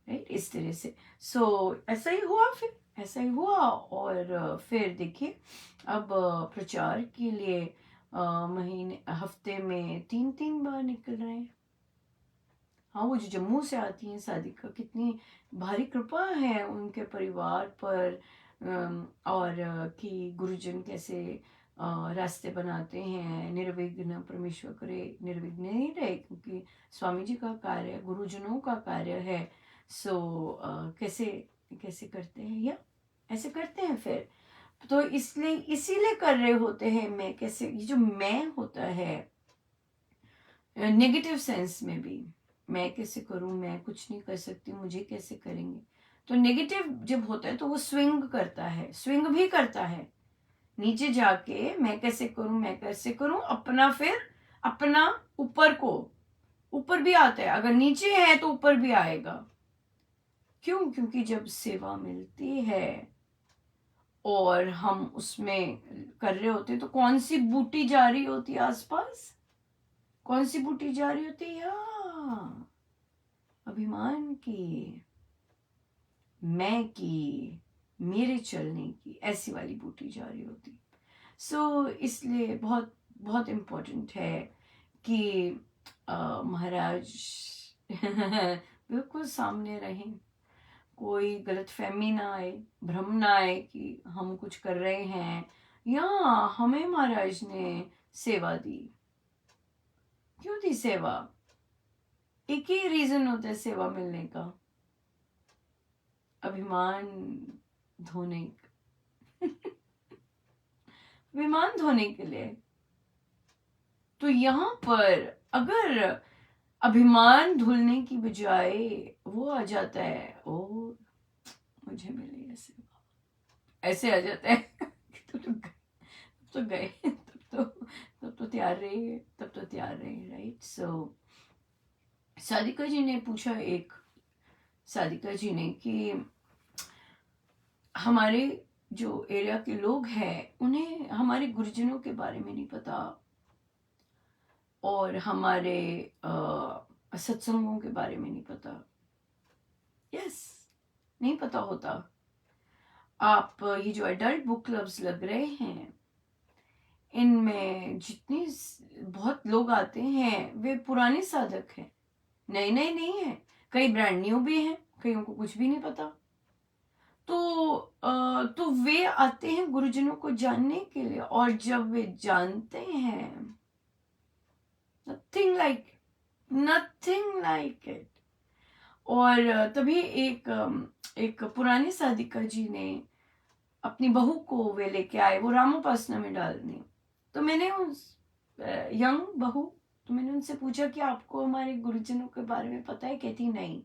राइट, इस तरह से। सो ऐसा ही हुआ, फिर ऐसा ही हुआ, और फिर देखिए, अब प्रचार के लिए महीने, हफ्ते में 3-3 बार निकल रहे हैं। हाँ, वो जो जम्मू से आती हैं सादिका, कितनी भारी कृपा है उनके परिवार पर, और कि गुरुजन कैसे रास्ते बनाते हैं, निर्विघ्न, परमेश्वर करे निर्विघ्न ही रहे, क्योंकि स्वामी जी का कार्य, गुरुजनों का कार्य है। सो कैसे कैसे करते हैं, या ऐसे करते हैं फिर, तो इसलिए इसीलिए कर रहे होते हैं। मैं कैसे, ये जो मैं होता है नेगेटिव सेंस में भी, मैं कैसे करूं, मैं कुछ नहीं कर सकती, मुझे कैसे करेंगे, तो नेगेटिव जब होता है तो वो स्विंग करता है, स्विंग भी करता है नीचे जाके, मैं कैसे करूं, मैं कैसे करूं, अपना फिर अपना ऊपर को, ऊपर भी आता है, अगर नीचे है तो ऊपर भी आएगा। क्यों? क्योंकि जब सेवा मिलती है और हम उसमें कर रहे होते हैं, तो कौन सी बूटी जा रही होती है आसपास, कौन सी बूटी जा रही होती है, अभिमान की, मैं की, मेरे चलने की, ऐसी वाली बूटी जा रही होती। सो इसलिए बहुत बहुत इम्पोर्टेंट है कि महाराज बिल्कुल सामने रहें, कोई गलतफहमी ना आए, भ्रम ना आए कि हम कुछ कर रहे हैं, या हमें महाराज ने सेवा दी। क्यों दी सेवा? एक ही रीजन होता है सेवा मिलने का, अभिमान धोने अभिमान धोने के लिए। तो यहाँ पर अगर अभिमान धुलने की बजाय वो आ जाता है, ओ मुझे मिली है सेवा, ऐसे आ जाता है तो गए तब तो तैयार रही, राइट। सो साधिका जी ने पूछा, एक साधिका जी ने, कि हमारे जो एरिया के लोग हैं उन्हें हमारे गुरुजनों के बारे में नहीं पता, और हमारे सत्संगों के बारे में नहीं पता। यस, नहीं पता होता। आप ये जो एडल्ट बुक क्लब्स लग रहे हैं, इनमें जितने बहुत लोग आते हैं वे पुराने साधक हैं, नए नए नहीं है। कई ब्रांड न्यू भी हैं, कईयों को कुछ भी नहीं पता। तो वे आते हैं गुरुजनों को जानने के लिए, और जब वे जानते हैं, नथिंग लाइक इट। और तभी एक पुरानी साधिका जी ने अपनी बहू को वे लेके आए, वो रामोपासना में डालने। तो मैंने उस यंग बहू, तो मैंने उनसे पूछा कि आपको हमारे गुरुजनों के बारे में पता है? कहती नहीं।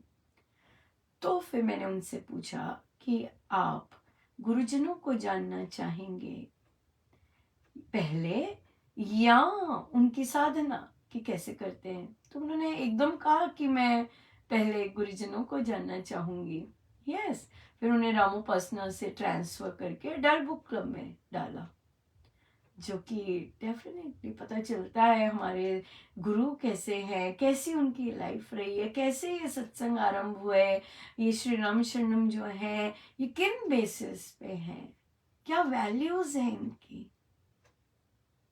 तो फिर मैंने उनसे पूछा कि आप गुरुजनों को जानना चाहेंगे पहले, या उनकी साधना कि कैसे करते हैं? तो उन्होंने एकदम कहा कि मैं पहले गुरुजनों को जानना चाहूंगी। यस। फिर उन्हें रामोपासना से ट्रांसफर करके एडल्ट बुक क्लब में डाला, जो कि डेफिनेटली पता चलता है हमारे गुरु कैसे हैं, कैसी उनकी लाइफ रही है, कैसे ये सत्संग आरंभ हुए, ये श्री राम शरणम जो है ये किन बेसिस पे है, क्या वैल्यूज है इनकी,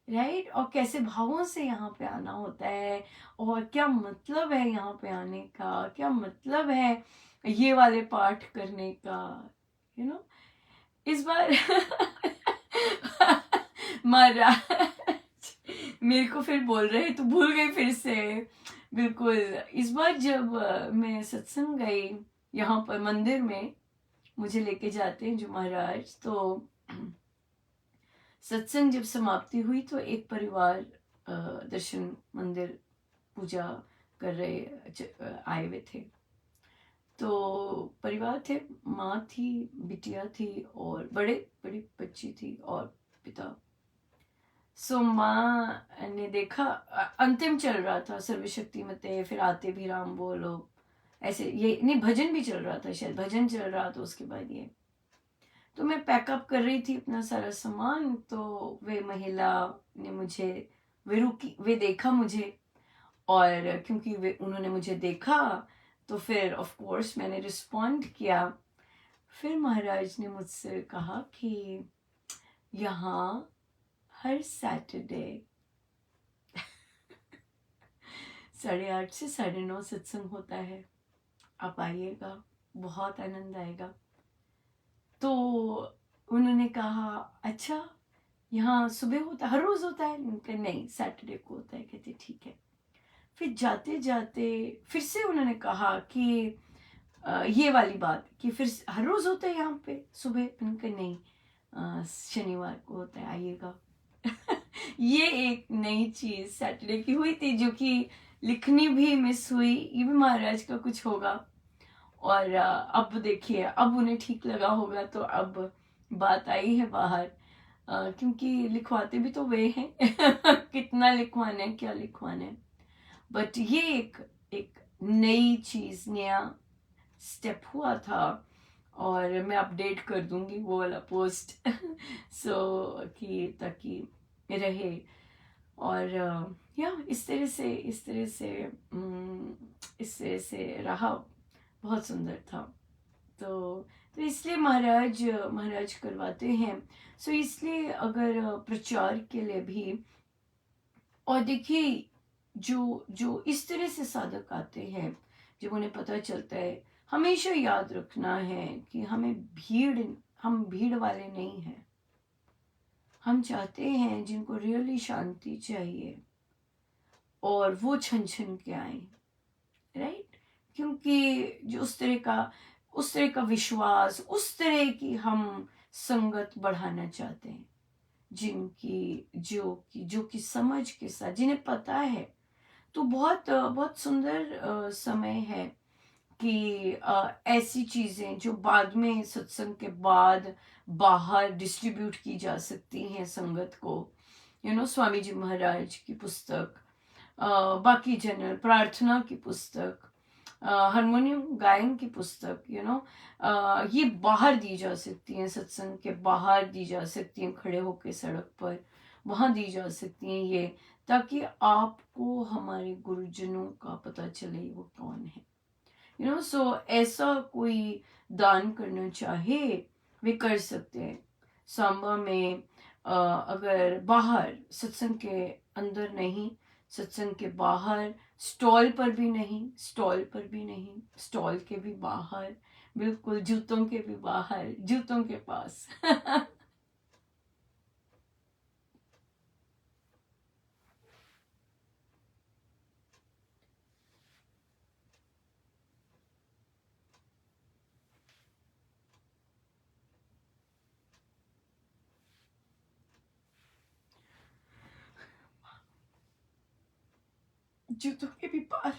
राइट। और कैसे भावों से यहाँ पे आना होता है, और क्या मतलब है यहाँ पे आने का, क्या मतलब है ये वाले पाठ करने का, यू नो। इस बार महाराज मेरे को फिर बोल रहे, तो भूल गई फिर से। बिल्कुल। इस बार जब मैं सत्संग गई, यहाँ पर मंदिर में मुझे लेके जाते हैं जो महाराज, तो सत्संग जब समाप्ति हुई तो एक परिवार दर्शन मंदिर पूजा कर रहे आए हुए थे। तो परिवार थे, माँ थी, बिटिया थी, और बड़ी बच्ची थी, और पिता। सो माँ ने देखा, अंतिम चल रहा था, सर्वशक्ति मते फिर आते भी राम बोलो, ऐसे ये नहीं, भजन भी चल रहा था, शायद भजन चल रहा था उसके बाद ये। तो मैं पैकअप कर रही थी अपना सारा सामान, तो वे महिला ने मुझे, वे रुकी, वे देखा मुझे, और क्योंकि वे उन्होंने मुझे देखा तो फिर ऑफ कोर्स मैंने रिस्पॉन्ड किया। फिर महाराज ने मुझसे कहा कि यहाँ हर सैटरडे 8:30 से 9:30 सत्संग होता है, आप आइएगा, बहुत आनंद आएगा। तो उन्होंने कहा, अच्छा यहाँ सुबह होता, हर रोज होता है? नहीं, सैटरडे को होता है। कहते ठीक है। फिर जाते जाते फिर से उन्होंने कहा कि ये वाली बात कि फिर हर रोज होता है यहाँ पे सुबह? उनका नहीं, शनिवार को होता है, आइएगा। ये एक नई चीज सैटरडे की हुई थी, जो कि लिखनी भी मिस हुई। ये भी महाराज का कुछ होगा। और अब देखिए, अब उन्हें ठीक लगा होगा, तो अब बात आई है बाहर, क्योंकि लिखवाते भी तो वे हैं। कितना लिखवाना है, क्या लिखवाना है। बट ये एक नई चीज, नया स्टेप हुआ था, और मैं अपडेट कर दूंगी वो वाला पोस्ट। सो कि ताकि रहे। और या इस तरह से रहा, बहुत सुंदर था। तो इसलिए महाराज करवाते हैं। सो इसलिए अगर प्रचार के लिए भी, और देखिए जो जो इस तरह से साधक आते हैं, जब उन्हें पता चलता है हमेशा याद रखना है कि हम भीड़ वाले नहीं हैं। हम चाहते हैं जिनको रियली शांति चाहिए और वो छन छन के आए, राइट। क्योंकि जो उस तरह का विश्वास, उस तरह की हम संगत बढ़ाना चाहते हैं, जिनकी जो कि समझ के साथ, जिन्हें पता है। तो बहुत बहुत सुंदर समय है कि ऐसी चीजें जो बाद में सत्संग के बाद बाहर डिस्ट्रीब्यूट की जा सकती हैं संगत को, स्वामी जी महाराज की पुस्तक, बाकी जनरल प्रार्थना की पुस्तक, हारमोनियम गायन की पुस्तक, ये बाहर दी जा सकती हैं, सत्संग के बाहर दी जा सकती हैं, खड़े होके सड़क पर वहां दी जा सकती हैं ये, ताकि आपको हमारे गुरुजनों का पता चले वो कौन है। सो ऐसा कोई दान करना चाहे वे कर सकते हैं। सांबा में अगर बाहर, सत्संग के अंदर नहीं, सत्संग के बाहर, स्टॉल पर भी नहीं, स्टॉल के भी बाहर, बिल्कुल जूतों के भी बाहर, जूतों के पास जूतों के भी पार।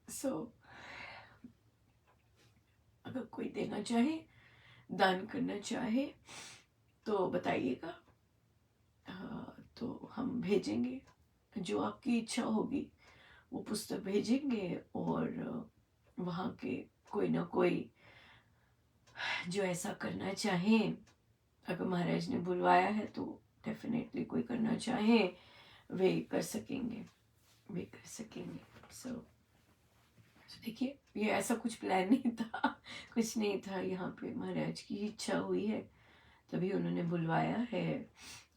सो अगर कोई देना चाहे, दान करना चाहे तो बताइएगा, तो हम भेजेंगे। जो आपकी इच्छा होगी वो पुस्तक भेजेंगे, और वहाँ के कोई ना कोई जो ऐसा करना चाहे, अगर महाराज ने बुलवाया है तो डेफिनेटली कोई करना चाहे वे कर सकेंगे, सो देखिए, ये ऐसा कुछ प्लान नहीं था, कुछ नहीं था, यहाँ पे महाराज की इच्छा हुई है तभी उन्होंने बुलवाया है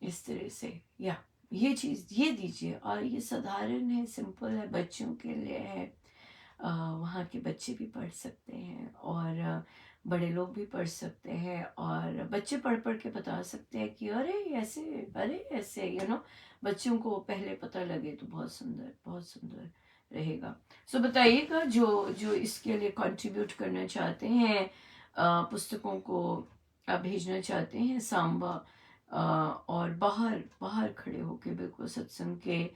इस तरह से। या ये चीज़ ये दीजिए, और ये साधारण है, सिंपल है, बच्चों के लिए है। वहाँ के बच्चे भी पढ़ सकते हैं, और बड़े लोग भी पढ़ सकते हैं, और बच्चे पढ़ पढ़ के बता सकते हैं कि अरे ऐसे, बच्चों को पहले पता लगे तो बहुत सुंदर रहेगा। सो बताइएगा जो जो इसके लिए कंट्रीब्यूट करना चाहते हैं, पुस्तकों को भेजना चाहते हैं सांबा, और बाहर बाहर खड़े होके बिल्कुल सत्संग के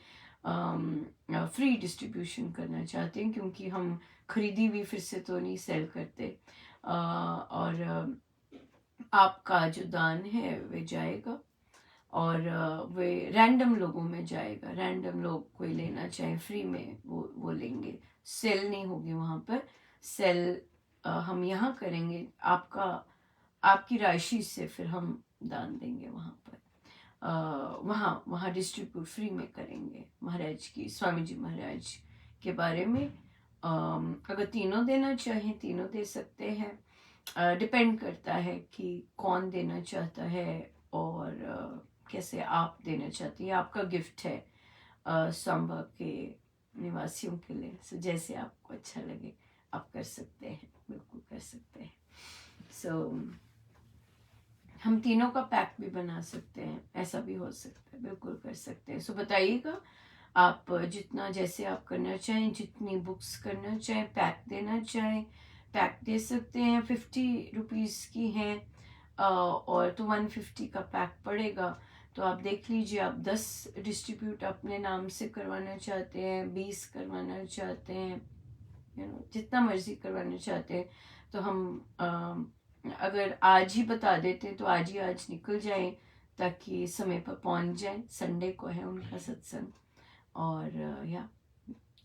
फ्री डिस्ट्रीब्यूशन करना चाहते हैं, क्योंकि हम खरीदी हुई फिर से तो नहीं सेल करते, और आपका जो दान है वे जाएगा, और वे रैंडम लोगों में जाएगा। रैंडम लोग कोई लेना चाहे फ्री में वो लेंगे, सेल नहीं होगी वहाँ पर। सेल हम यहाँ करेंगे, आपकी राशि से फिर हम दान देंगे वहाँ पर, वहाँ वहाँ डिस्ट्रीब्यूट फ्री में करेंगे महाराज की, स्वामी जी महाराज के बारे में। अगर तीनों देना चाहें तीनों दे सकते हैं, डिपेंड करता है कि कौन देना चाहता है, और कैसे आप देना चाहती हैं। आपका गिफ्ट है सांबा के निवासियों के लिए, सो जैसे आपको अच्छा लगे आप कर सकते हैं, बिल्कुल कर सकते हैं। सो हम तीनों का पैक भी बना सकते हैं, ऐसा भी हो सकता है, बिल्कुल कर सकते हैं। सो बताइएगा, आप जितना जैसे आप करना चाहें, जितनी बुक्स करना चाहें, पैक देना चाहें पैक दे सकते हैं। 50 रुपीज़ की हैं, और तो 150 का पैक पड़ेगा। तो आप देख लीजिए, आप 10 डिस्ट्रीब्यूट अपने नाम से करवाना चाहते हैं, 20 करवाना चाहते हैं, जितना मर्जी करवाना चाहते हैं, तो हम अगर आज ही बता देते तो आज निकल जाए, ताकि समय पर पहुंच जाए। संडे को है उनका सत्संग, और या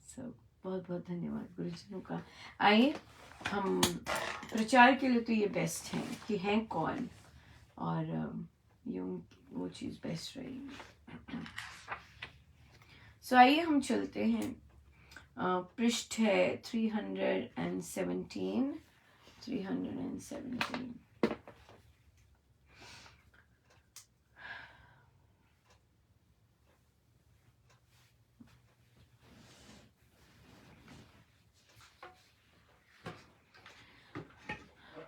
सब बहुत बहुत धन्यवाद गुरुजनों का। आइए, हम प्रचार के लिए तो ये बेस्ट है कि हैं कौन, और ये वो चीज़ बेस्ट रहेगी। सो आइए हम चलते हैं, पृष्ठ है 317।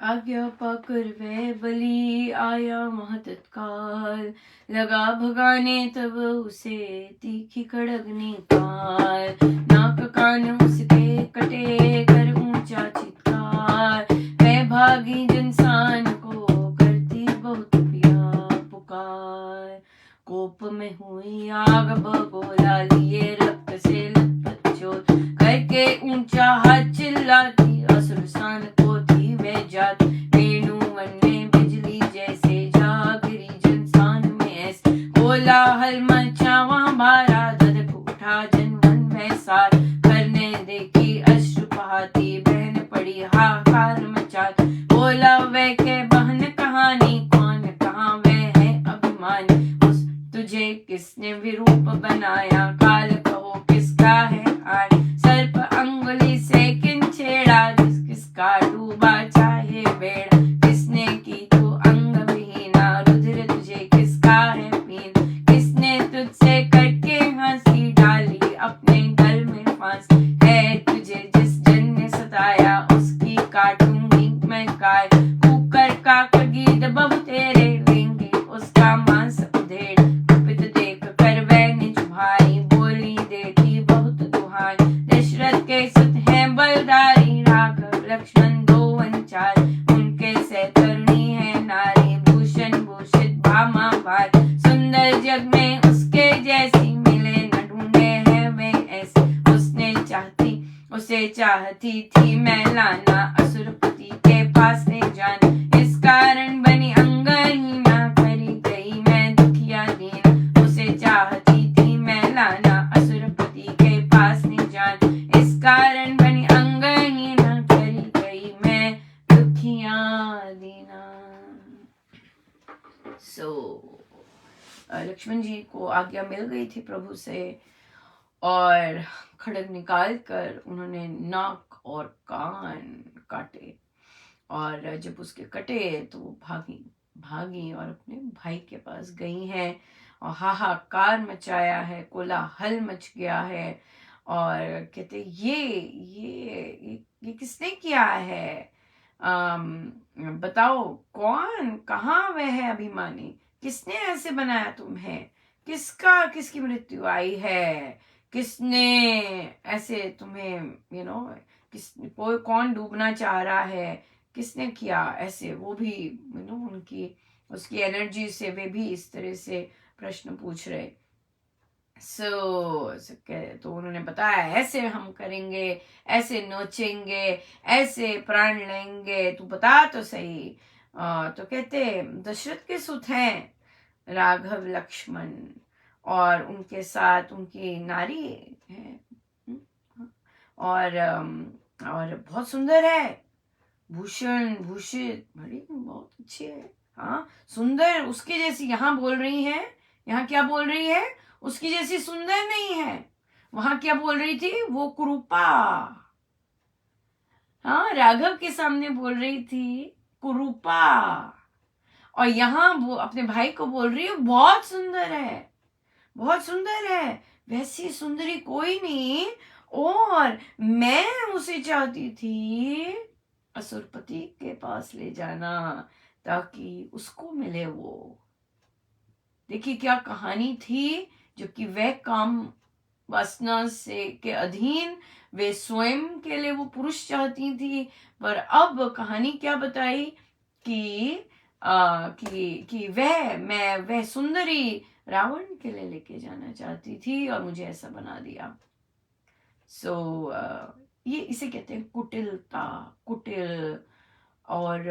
आज्ञा पाकर वह बलि आया महतत्काल, लगा भगाने तब उसे तीखी खड़गनी काल। नाक कान उसके कटे कर ऊंचा चित्कार, मैं भागी जनसान को करती बहुत प्यार पुकार। कोप में हुई आग बगोला, लिए रक्त से लथपथ चोट, करके ऊंचा हाथ चिल्लाती असुर सान को थी वे जात। वेणुवन में बिजली जैसे जा गिरी जनसान में ऐसे, कोलाहल मचा वहां भारा, धधक उठा जनवन में सार। करने देखी अश्रु बहाती बहन पड़ी हाहाकार मचात, बोला वह के बहन कहानी, कौन कहाँ वह है अभिमानी। उस तुझे किसने विरूप बनाया, काल कहो किसका है आय। सर्प अंगुली से किन छेड़ा, जिस किसका डूबा चाहे बेड़ा। किसने की तू अंग विहीना, रुधिर तुझे किसका है पीन। किसने तुझसे करके हंसी डाली, अपने गल में फांस। है तुझे जिस जन ने सताया, उसकी काटूंगी मैं काय। कुकर काक गीत बहु तेरे, लेंगे उसका मांस उधेड़। कुपित देख कर वह निज भाई, बोली देती बहुत दुहाई। दशरथ के सुत हैं बलदारी, राघव लक्ष्मण दो वंचार। उनके से तरुणी है नारी, भूषण भूषित भामा भार। सुंदर जग में उसके जैसी, मिले न ढूंढे हैं वे ऐसी। उसे चाहती थी मैं लाना, असुरपति के पास ले जाना। इस कारण बनी अंगहीना, करी गई मैं दुखिया दीन। उसे चाहती थी मैं लाना, असुरपति के पास ले जाना। इस कारण बनी अंगहीना, करी गई मैं दुखिया दीना। लक्ष्मण जी को आज्ञा मिल गई थी प्रभु से, और खड्ग निकाल कर उन्होंने नाक और कान काटे। और जब उसके कटे तो वो भागी और अपने भाई के पास गई हैं, और हाहाकार मचाया है, कोलाहल मच गया है। और कहते ये किसने किया है, बताओ कौन, कहाँ वह है अभिमानी। किसने ऐसे बनाया तुम्हें, किसकी मृत्यु आई है। किसने ऐसे तुम्हें कोई कौन डूबना चाह रहा है, किसने किया ऐसे। वो भी उनकी उसकी एनर्जी से वे भी इस तरह से प्रश्न पूछ रहे। तो उन्होंने बताया ऐसे हम करेंगे, ऐसे नोचेंगे, ऐसे प्राण लेंगे, तू बता तो सही। तो कहते दशरथ के सुत हैं राघव लक्ष्मण, और उनके साथ उनकी नारी है, और बहुत सुंदर है, भूषण भूषित, बड़ी बहुत अच्छी है। हाँ सुंदर, उसके जैसी यहाँ बोल रही है, यहाँ क्या बोल रही है, उसकी जैसी सुंदर नहीं है। वहां क्या बोल रही थी, वो कुरूपा। हाँ राघव के सामने बोल रही थी कुरूपा, और यहाँ वो अपने भाई को बोल रही है बहुत सुंदर है, बहुत सुंदर है, वैसी सुंदरी कोई नहीं। और मैं उसे चाहती थी असुरपति के पास ले जाना, ताकि उसको मिले वो। देखिए क्या कहानी थी, जो कि वह काम वासना से के अधीन वे स्वयं के लिए वो पुरुष चाहती थी। पर अब कहानी क्या बताई कि वह सुंदरी रावण के लिए लेके जाना चाहती थी, और मुझे ऐसा बना दिया। ये इसे कहते हैं कुटिलता, कुटिल और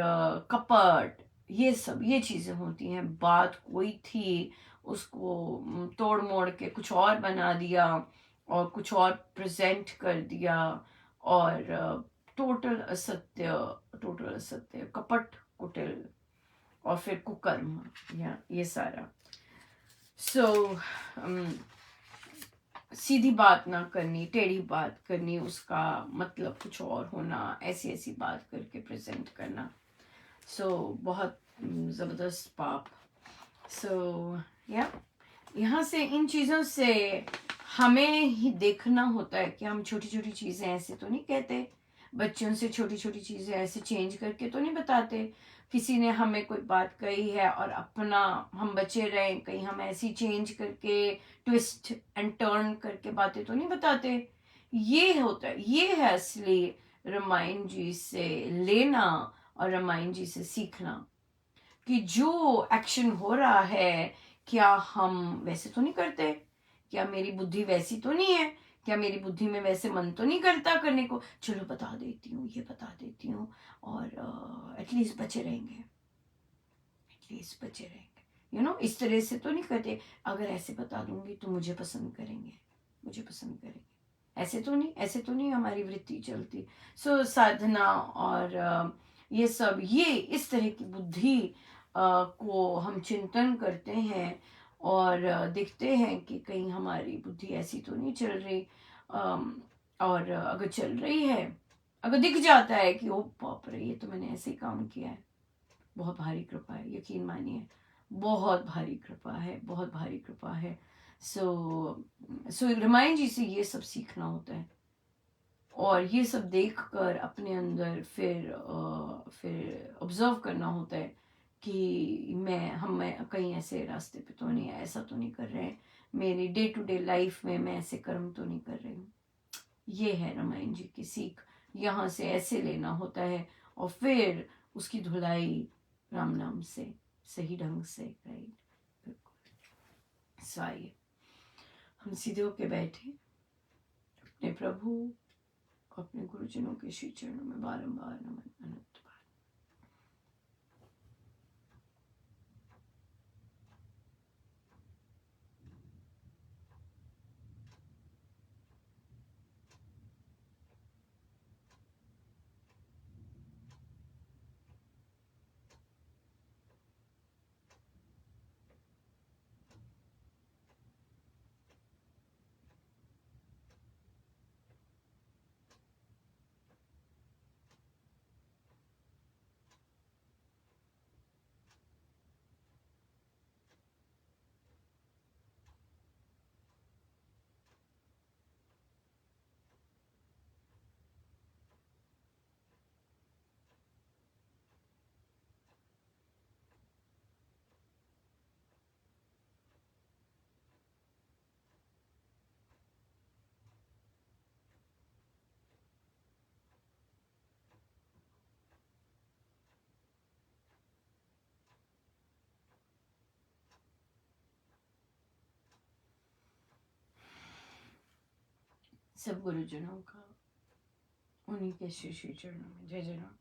कपट। ये चीजें होती हैं। बात कोई थी, उसको तोड़ मोड़ के कुछ और बना दिया, और कुछ और प्रेजेंट कर दिया, और टोटल असत्य, कपट, कुटिल, और फिर कुकर्म, ये सारा। सीधी बात ना करनी, टेढ़ी बात करनी, उसका मतलब कुछ और होना, ऐसी बात करके प्रेजेंट करना। बहुत जबरदस्त पाप। यहाँ से इन चीजों से हमें ही देखना होता है कि हम छोटी छोटी चीजें ऐसे तो नहीं कहते, बच्चों से छोटी छोटी चीज़ें ऐसे चेंज करके तो नहीं बताते। किसी ने हमें कोई बात कही है और अपना हम बचे रहें, कहीं हम ऐसी चेंज करके ट्विस्ट एंड टर्न करके बातें तो नहीं बताते। ये होता है, ये है असली रामायण जी से लेना और रामायण जी से सीखना, कि जो एक्शन हो रहा है क्या हम वैसे तो नहीं करते, क्या मेरी बुद्धि वैसी तो नहीं है, क्या मेरी बुद्धि में वैसे मन तो नहीं करता करने को, चलो बता देती हूँ, ये बता देती हूँ और एटलीस्ट बचे रहेंगे, एटलीस्ट बचे रहेंगे, इस तरह से तो नहीं करते। अगर ऐसे बता दूंगी तो मुझे पसंद करेंगे, मुझे पसंद करेंगे, ऐसे तो नहीं, ऐसे तो नहीं हमारी वृत्ति चलती। सो साधना और ये सब, ये इस तरह की बुद्धि को हम चिंतन करते हैं और देखते हैं कि कहीं हमारी बुद्धि ऐसी तो नहीं चल रही। और अगर चल रही है, अगर दिख जाता है कि ओ बाप रे, ये तो मैंने ऐसे ही काम किया है, बहुत भारी कृपा है, यकीन मानिए, बहुत भारी कृपा है, बहुत भारी कृपा है। सो रामायण जी से ये सब सीखना होता है और ये सब देख कर अपने अंदर फिर ऑब्जर्व करना होता है कि मैं कहीं ऐसे रास्ते पे तो नहीं है, ऐसा तो नहीं कर रहे हैं, मेरी डे टू डे लाइफ में मैं ऐसे कर्म तो नहीं कर रही हूँ। ये है रामायण जी की सीख, यहाँ से ऐसे लेना होता है और फिर उसकी धुलाई राम नाम से सही ढंग से, राइट। बिल्कुल। सो आइए हम सीधे होके बैठे, अपने प्रभु अपने गुरुजनों के श्री चरणों में बारंबार नमन अनंत बार। सब गुरुजनों का उन्हीं के श्री श्री चरणों में जय जय राम,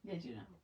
जय जय राम।